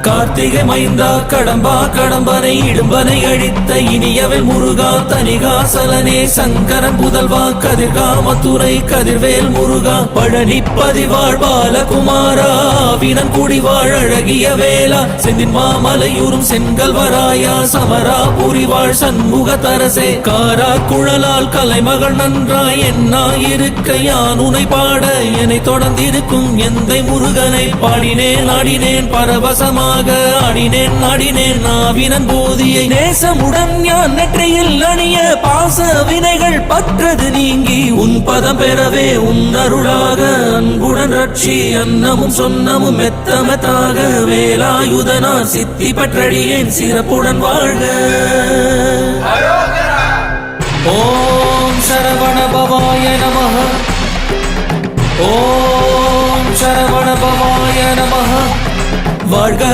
கார்த்திகை மைந்தா கடம்பா கடம்பனை இடும்பனை அழித்த இனியவன் முருகா தனிகாசலனே சங்கரன் புதல்வா கதிர்காமத்துறை கதிர்வேல் முருகா பழனி பதிவாழ் பாலகுமாரா வினன் குடிவாழ் அழகிய வேளா செந்தின் மாமலையூரும் செங்கல்வராயா சமரா புரிவாழ் சண்முக தரசே காரா குழலால் கலைமகள் நன்றாய் என்னாயிருக்க யான் உனை பாட என்னை தொடர்ந்திருக்கும் எந்தை முருகனை பாடினேன் ஆடினேன் பரவசமாக ஆடினேன் ஆடினேன் நாவினன் போதியை நேசமுடன் ஞான் நெற்றியில் அணிய பாச வினைகள் பற்றது நீங்கி உன் பதம் பெறவே உன் அருளாக அன்புடன் ரட்சி அன்னமும் சொன்னமும் மெத்தமத்தாக வேலாயுதனார் சித்தி பற்றடியேன் சிறப்புடன் வாழ்க. ஓம் சரவண பவாய நமஹ. ஓம் சரவண பவாய நமஹ. வாழ்க.